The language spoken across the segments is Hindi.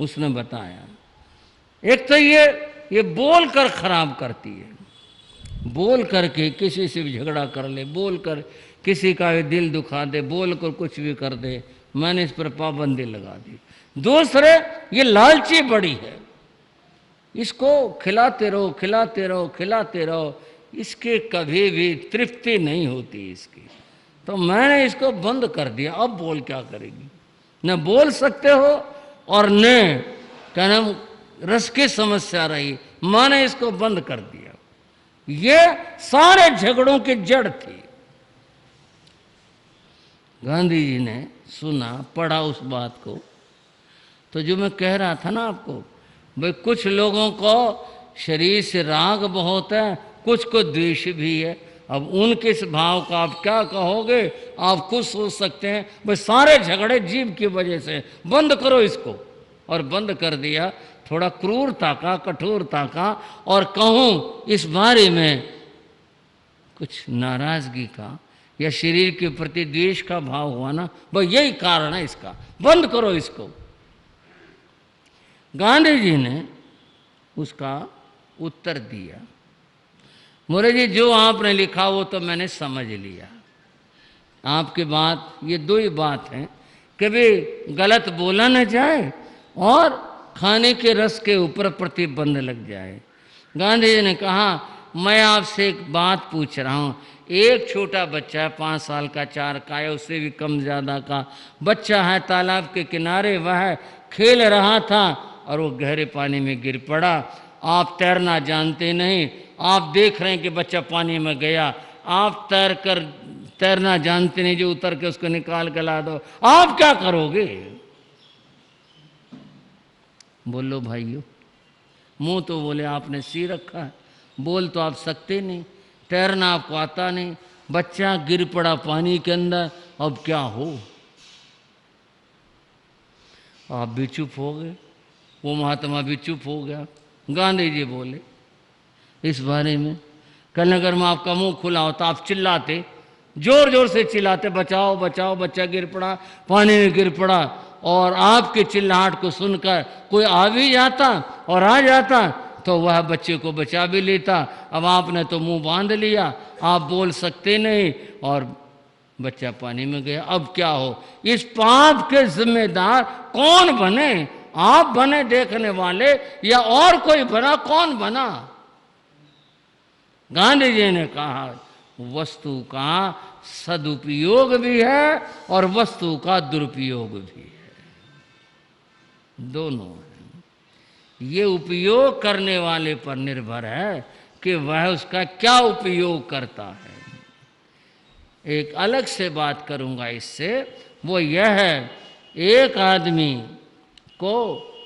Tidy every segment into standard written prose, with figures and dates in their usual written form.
उसने बताया। एक तो ये बोल कर खराब करती है, बोल करके किसी से भी झगड़ा कर ले, बोल कर किसी का भी दिल दुखा दे, बोल कर कुछ भी कर दे। मैंने इस पर पाबंदी लगा दी। दूसरे, ये लालची बड़ी है, इसको खिलाते रहो खिलाते रहो खिलाते रहो, इसके कभी भी तृप्ति नहीं होती इसकी। तो मैंने इसको बंद कर दिया। अब बोल क्या करेगी, न बोल सकते हो और न कहना रस की समस्या रही, मैंने इसको बंद कर दिया। ये सारे झगड़ों की जड़ थी। गांधी जी ने सुना, पढ़ा उस बात को, तो जो मैं कह रहा था ना आपको, भाई कुछ लोगों को शरीर से राग बहुत है, कुछ को द्वेष भी है। अब उनके इस भाव का आप क्या कहोगे, आप खुद सोच सकते हैं। भाई सारे झगड़े जीव की वजह से, बंद करो इसको। और बंद कर दिया। थोड़ा क्रूरता का, कठोरता का, और कहूँ इस बारे में कुछ नाराजगी का या शरीर के प्रति द्वेष का भाव हुआ ना, भाई यही कारण है इसका, बंद करो इसको। गांधी जी ने उसका उत्तर दिया, मोरे जी जो आपने लिखा वो तो मैंने समझ लिया। आपकी बात, ये दो ही बात है, कभी गलत बोला न जाए और खाने के रस के ऊपर प्रतिबंध लग जाए। गांधी जी ने कहा, मैं आपसे एक बात पूछ रहा हूँ। एक छोटा बच्चा है, 5 साल का, 4 का या उससे भी कम ज़्यादा का बच्चा है, तालाब के किनारे वह खेल रहा था और वो गहरे पानी में गिर पड़ा। आप तैरना जानते नहीं, आप देख रहे हैं कि बच्चा पानी में गया, आप तैरना जानते नहीं, जो उतर के उसको निकाल के ला दो, आप क्या करोगे? बोलो भाइयों, मुंह तो बोले आपने सी रखा है, बोल तो आप सकते नहीं, तैरना आपको आता नहीं, बच्चा गिर पड़ा पानी के अंदर, अब क्या हो? आप भी चुप हो गए, वो महात्मा भी चुप हो गया। गांधी जी बोले इस बारे में, कल अगर मैं आपका मुंह खुला होता आप चिल्लाते, जोर जोर से चिल्लाते, बचाओ बचाओ, बच्चा गिर पड़ा, पानी में गिर पड़ा, और आपके चिल्लाहट को सुनकर कोई आ भी जाता और आ जाता तो वह बच्चे को बचा भी लेता। अब आपने तो मुंह बांध लिया, आप बोल सकते नहीं और बच्चा पानी में गया, अब क्या हो? इस पाप के जिम्मेदार कौन बने? आप बने देखने वाले या और कोई बना? कौन बना? गांधी जी ने कहा, वस्तु का सदुपयोग भी है और वस्तु का दुरुपयोग भी है, दोनों है। ये उपयोग करने वाले पर निर्भर है कि वह उसका क्या उपयोग करता है। एक अलग से बात करूंगा इससे, वो यह है, एक आदमी को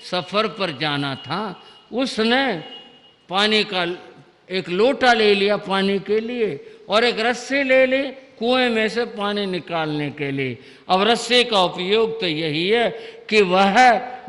सफर पर जाना था, उसने पानी का एक लोटा ले लिया पानी के लिए और एक रस्सी ले ली कुएं में से पानी निकालने के लिए। अब रस्सी का उपयोग तो यही है कि वह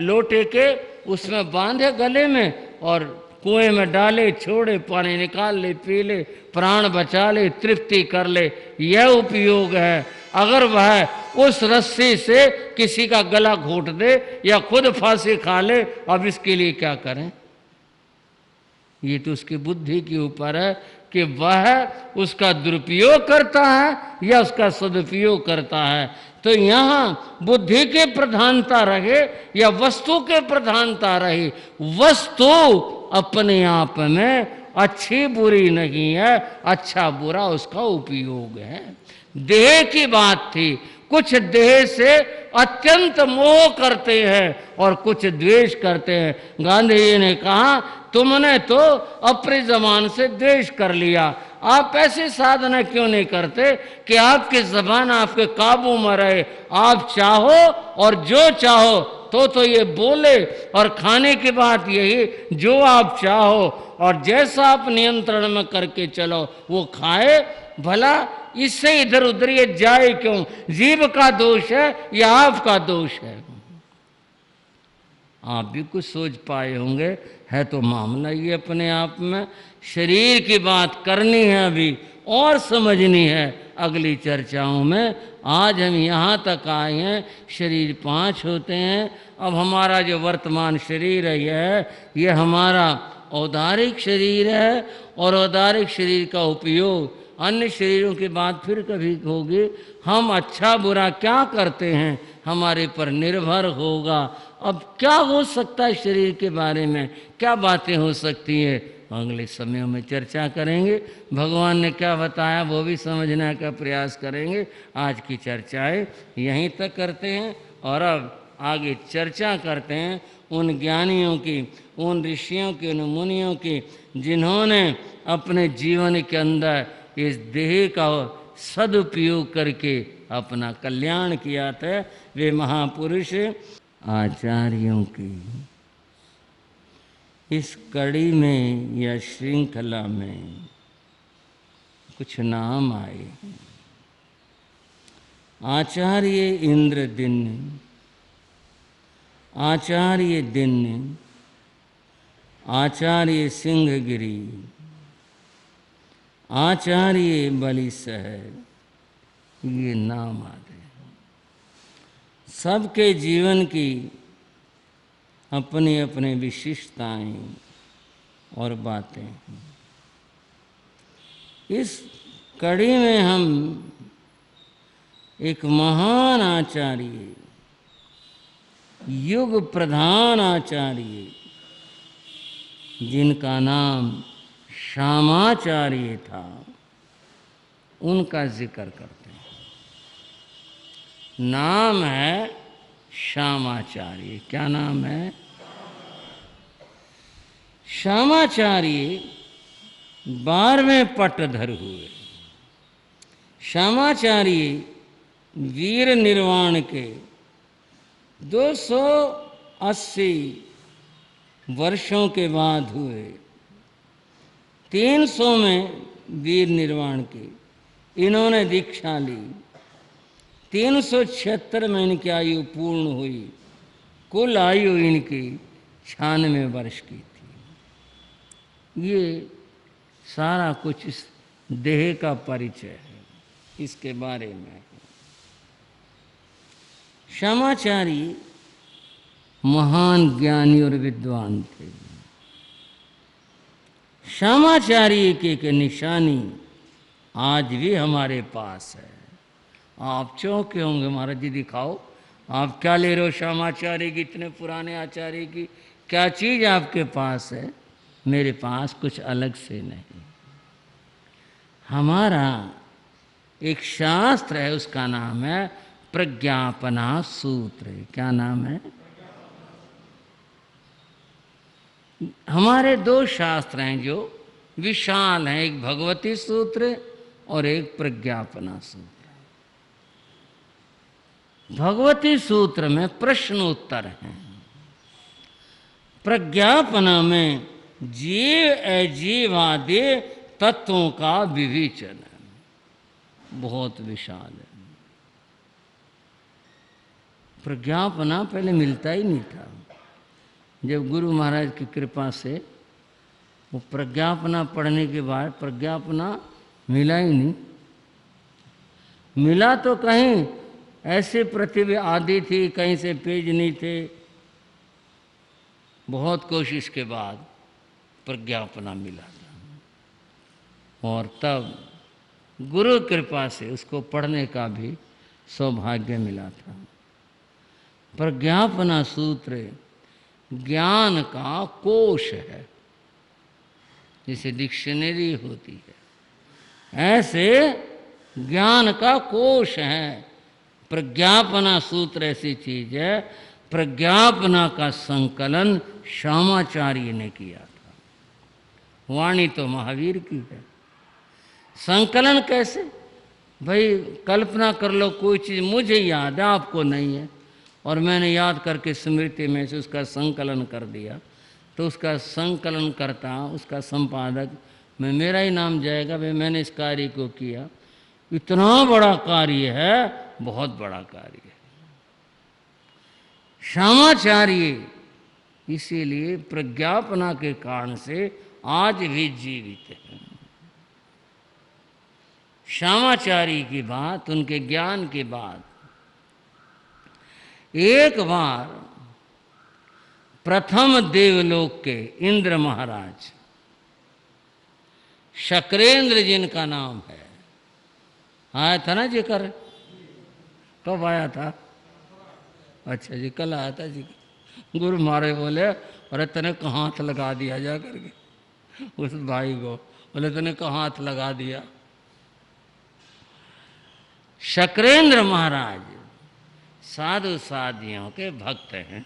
लोटे के उसमें बांधे गले में और कुएं में डाले, छोड़े, पानी निकाल ले, पी ले, प्राण बचा ले, तृप्ति कर ले, यह उपयोग है। अगर वह उस रस्सी से किसी का गला घोट दे या खुद फांसी खा ले, अब इसके लिए क्या करें? ये तो उसकी बुद्धि के ऊपर है कि वह उसका दुरुपयोग करता है या उसका सदुपयोग करता है। तो यहाँ बुद्धि के प्रधानता रहे या वस्तु के प्रधानता रही, वस्तु अपने आप में अच्छी बुरी नहीं है, अच्छा बुरा उसका उपयोग है। देह की बात थी, कुछ देह से अत्यंत मोह करते हैं और कुछ द्वेष करते हैं। गांधी जी ने कहा, तुमने तो अपने जबान से द्वेष कर लिया, आप ऐसी साधना क्यों नहीं करते कि आपकी जबान आपके काबू में रहे, आप चाहो और जो चाहो तो ये बोले, और खाने की बात यही, जो आप चाहो और जैसा आप नियंत्रण में करके चलो वो खाए। भला इससे इधर उधर ये जाए क्यों? जीव का दोष है या आपका दोष है? आप भी कुछ सोच पाए होंगे, है तो मामला ये अपने आप में। शरीर की बात करनी है अभी, और समझनी है अगली चर्चाओं में। आज हम यहाँ तक आए हैं, शरीर 5 होते हैं। अब हमारा जो वर्तमान शरीर है यह हमारा औदारिक शरीर है, और औदारिक शरीर का उपयोग अन्य शरीरों की बात फिर कभी होगी। हम अच्छा बुरा क्या करते हैं हमारे पर निर्भर होगा। अब क्या हो सकता है शरीर के बारे में, क्या बातें हो सकती है, अगले समयों में चर्चा करेंगे। भगवान ने क्या बताया वो भी समझने का प्रयास करेंगे। आज की चर्चाएं यहीं तक करते हैं, और अब आगे चर्चा करते हैं उन ज्ञानियों की, उन ऋषियों की, उन मुनियों की, जिन्होंने अपने जीवन के अंदर इस देह का सदुपयोग करके अपना कल्याण किया था। वे महापुरुष आचार्यों की इस कड़ी में या श्रृंखला में कुछ नाम आए। आचार्य इंद्रदिन्य, आचार्य दिन्य, आचार्य सिंहगिरी, आचार्य बलिसहर, ये नाम आते हैं। सबके जीवन की अपनी अपनी विशिष्टताएं और बातें हैं। इस कड़ी में हम एक महान आचार्य, युग प्रधान आचार्य, जिनका नाम श्यामाचार्य था, उनका जिक्र करते हैं। नाम है श्यामाचार्य। क्या नाम है? श्यामाचार्य 12वें पटधर हुए। श्यामाचार्य वीर निर्वाण के 280 वर्षों के बाद हुए। 300 में वीर निर्वाण की इन्होंने दीक्षा ली। 376 में इनकी आयु पूर्ण हुई। कुल आयु इनकी 96 वर्ष की थी। ये सारा कुछ इस देह का परिचय है, इसके बारे में। श्यामाचार्य महान ज्ञानी और विद्वान थे। श्यामाचार्य की एक निशानी आज भी हमारे पास है। आप चौंके होंगे, महाराज जी दिखाओ, आप क्या ले रहे हो श्यामाचार्य की, इतने पुराने आचार्य की क्या चीज़ आपके पास है? मेरे पास कुछ अलग से नहीं। हमारा एक शास्त्र है, उसका नाम है प्रज्ञापना सूत्र। क्या नाम है? हमारे 2 शास्त्र हैं जो विशाल हैं, एक भगवती सूत्र और एक प्रज्ञापना सूत्र। भगवती सूत्र में प्रश्न उत्तर हैं, प्रज्ञापना में जीव अजीवादि तत्वों का विवेचन है। बहुत विशाल है। प्रज्ञापना पहले मिलता ही नहीं था। जब गुरु महाराज की कृपा से वो प्रज्ञापना पढ़ने के बाद प्रज्ञापना मिला ही नहीं। मिला तो कहीं ऐसे प्रतिभा आदि थी, कहीं से पेज नहीं थे। बहुत कोशिश के बाद प्रज्ञापना मिला था, और तब गुरु कृपा से उसको पढ़ने का भी सौभाग्य मिला था। प्रज्ञापना सूत्र ज्ञान का कोश है, जैसे डिक्शनरी होती है, ऐसे ज्ञान का कोश है। प्रज्ञापना सूत्र ऐसी चीज है, प्रज्ञापना का संकलन श्यामाचार्य ने किया था। वाणी तो महावीर की है। संकलन कैसे? भाई कल्पना कर लो, कोई चीज़ मुझे याद है, आपको नहीं है, और मैंने याद करके स्मृति में से उसका संकलन कर दिया, तो उसका संकलन करता, उसका संपादक में मेरा ही नाम जाएगा, भाई मैंने इस कार्य को किया। इतना बड़ा कार्य है, बहुत बड़ा कार्य है। श्यामाचार्य इसीलिए प्रज्ञापना के कारण से आज भी जीवित है। श्यामाचारी की बात, उनके ज्ञान की बात। एक बार प्रथम देवलोक के इंद्र महाराज, शक्रेंद्र जिनका नाम है, आया था ना जिक्र? कब आया था? अच्छा जी, कल आया था जी। गुरु मारे बोले, अरे तने कहाँ हाथ लगा दिया जा करके उस भाई को, बोले तने कहाँ हाथ लगा दिया। शक्रेंद्र महाराज साधु साधियों के भक्त हैं,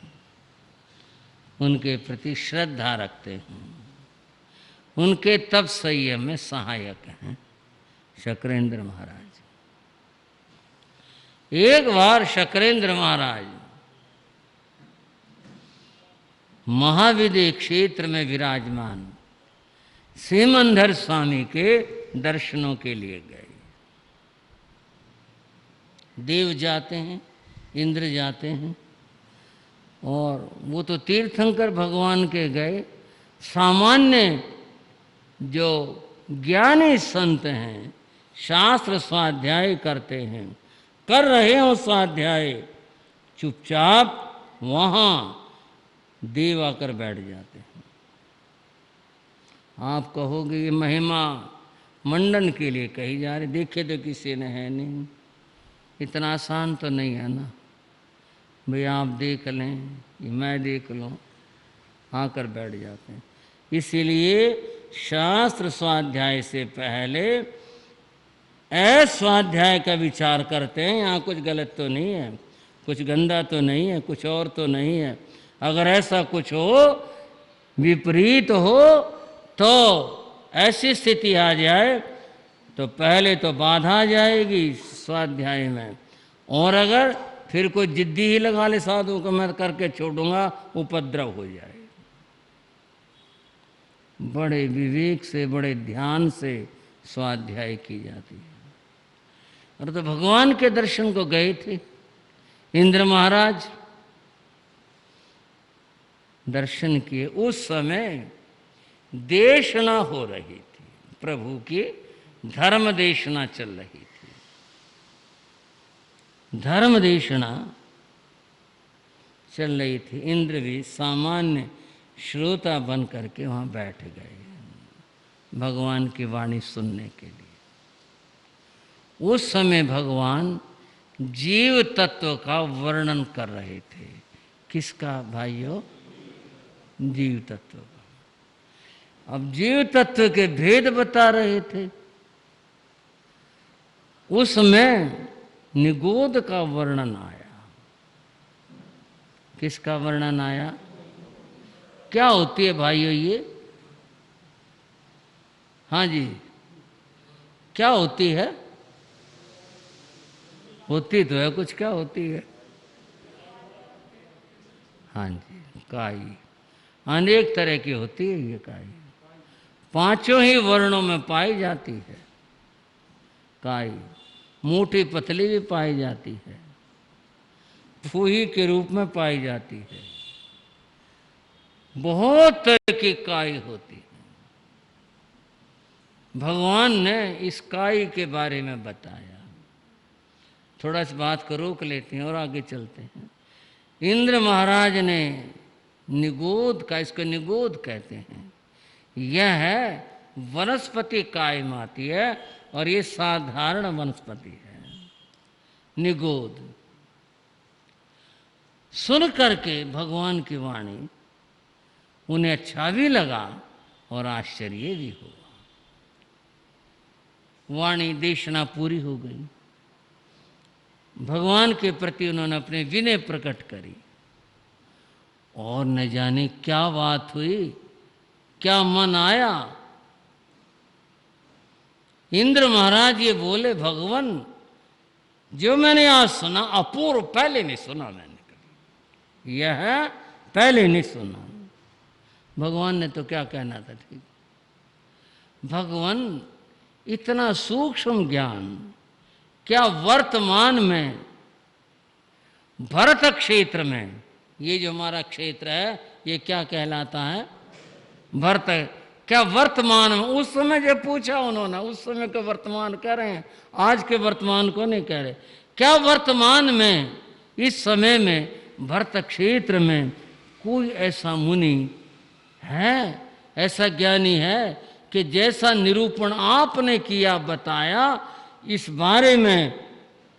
उनके प्रति श्रद्धा रखते हैं, उनके तप संयम में सहायक हैं शक्रेंद्र महाराज। एक बार शक्रेंद्र महाराज महाविद्य क्षेत्र में विराजमान सीमंधर स्वामी के दर्शनों के लिए गए। देव जाते हैं, इंद्र जाते हैं, और वो तो तीर्थंकर भगवान के गए। सामान्य जो ज्ञानी संत हैं, शास्त्र स्वाध्याय करते हैं, कर रहे हो स्वाध्याय, चुपचाप वहाँ देव आकर बैठ जाते हैं। आप कहोगे ये महिमा मंडन के लिए कही जा रही, देखे तो किसी ने है नहीं, इतना आसान तो नहीं है ना भाई आप देख लें, मैं देख लूँ, आकर बैठ जाते हैं। इसीलिए शास्त्र स्वाध्याय से पहले स्वाध्याय का विचार करते हैं, यहाँ कुछ गलत तो नहीं है, कुछ गंदा तो नहीं है, कुछ और तो नहीं है। अगर ऐसा कुछ हो, विपरीत हो, तो ऐसी स्थिति आ जाए तो पहले तो बाधा आ जाएगी स्वाध्याय में, और अगर फिर कोई जिद्दी ही लगा ले साधु को मैं करके छोड़ूंगा, उपद्रव हो जाए। बड़े विवेक से, बड़े ध्यान से स्वाध्याय की जाती है। और तो भगवान के दर्शन को गए थे इंद्र महाराज, दर्शन किए। उस समय देशना हो रही थी, प्रभु की धर्म देशना चल रही थी। धर्म देशना चल रही थी, इंद्र भी सामान्य श्रोता बन करके वहाँ बैठ गए भगवान की वाणी सुनने के लिए। उस समय भगवान जीव तत्व का वर्णन कर रहे थे। किसका भाइयों? जीव तत्व का। अब जीव तत्व के भेद बता रहे थे। उसमें निगोद का वर्णन आया। किसका वर्णन आया? क्या होती है भाइयों ये? हाँ जी, क्या होती है? होती तो है कुछ, क्या होती है? हाँ जी, काई। अनेक तरह की होती है ये काई, पांचों ही वर्णों में पाई जाती है काई। मोटी पतली भी पाई जाती है, फूही के रूप में पाई जाती है, बहुत तरह की काई होती है। भगवान ने इस काई के बारे में बताया। थोड़ा इस बात को रोक लेते हैं और आगे चलते हैं। इंद्र महाराज ने निगोद का, इसको निगोद कहते हैं, यह है वनस्पति कायम आती है और ये साधारण वनस्पति है। निगोद सुन करके भगवान की वाणी उन्हें अच्छा भी लगा और आश्चर्य भी हुआ। वाणी देशना पूरी हो गई। भगवान के प्रति उन्होंने अपने विनय प्रकट करी और न जाने क्या बात हुई, क्या मन आया। इंद्र महाराज ये बोले, भगवान जो मैंने आज सुना अपूर्व, पहले नहीं सुना मैंने कभी, यह पहले नहीं सुना। भगवान ने तो क्या कहना था, ठीक। भगवान इतना सूक्ष्म ज्ञान क्या वर्तमान में भरत क्षेत्र में, ये जो हमारा क्षेत्र है ये क्या कहलाता है? भरत क्या वर्तमान में, उस समय जब पूछा उन्होंने, उस समय का वर्तमान कह रहे हैं, आज के वर्तमान को नहीं कह रहे। क्या वर्तमान में, इस समय में, भरत क्षेत्र में कोई ऐसा मुनि है, ऐसा ज्ञानी है कि जैसा निरूपण आपने किया, बताया, इस बारे में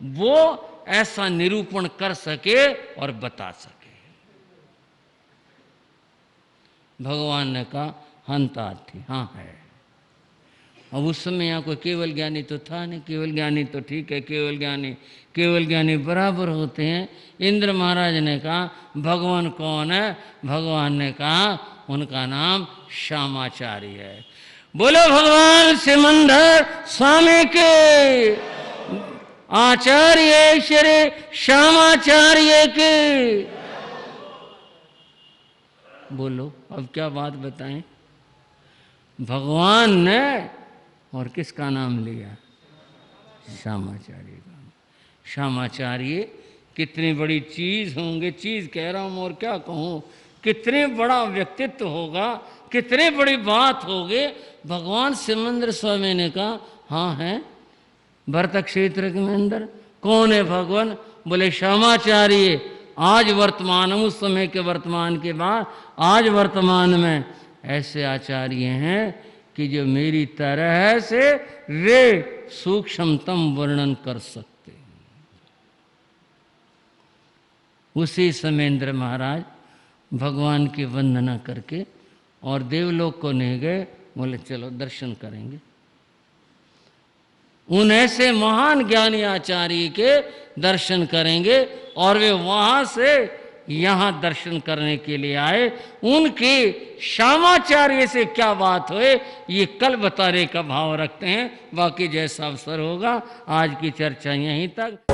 वो ऐसा निरूपण कर सके और बता सके? भगवान ने कहा हंतार्थी, हाँ है। अब उस समय यहाँ कोई केवल ज्ञानी तो था नहीं। केवल ज्ञानी तो ठीक है, केवल ज्ञानी बराबर होते हैं। इंद्र महाराज ने कहा भगवान कौन है? भगवान ने कहा उनका नाम श्यामाचार्य है। बोलो भगवान सिमंदर स्वामी के, आचार्य श्री श्यामाचार्य के। बोलो अब क्या बात बताएं? भगवान ने और किसका नाम लिया? श्यामाचार्य का। श्यामाचार्य कितनी बड़ी चीज होंगे, चीज कह रहा हूं और क्या कहूं, कितने बड़ा व्यक्तित्व होगा, कितनी बड़ी बात होगी। भगवान सिमंदर स्वामी ने कहा हाँ है, भरत क्षेत्र के अंदर। कौन है भगवान? बोले श्यामाचार्य। आज वर्तमान, उस समय के वर्तमान के बाद आज वर्तमान में ऐसे आचार्य हैं कि जो मेरी तरह से वे सूक्ष्मतम वर्णन कर सकते हैं। उसी समय इंद्र महाराज भगवान की वंदना करके और देवलोक को नहीं गए, बोले चलो दर्शन करेंगे। उन ऐसे महान ज्ञानी आचार्य के दर्शन करेंगे और वे वहां से यहां दर्शन करने के लिए आए। उनके श्यामाचार्य से क्या बात हुए ये कल बताने का भाव रखते हैं। बाकी जैसा अवसर होगा, आज की चर्चा यहीं तक।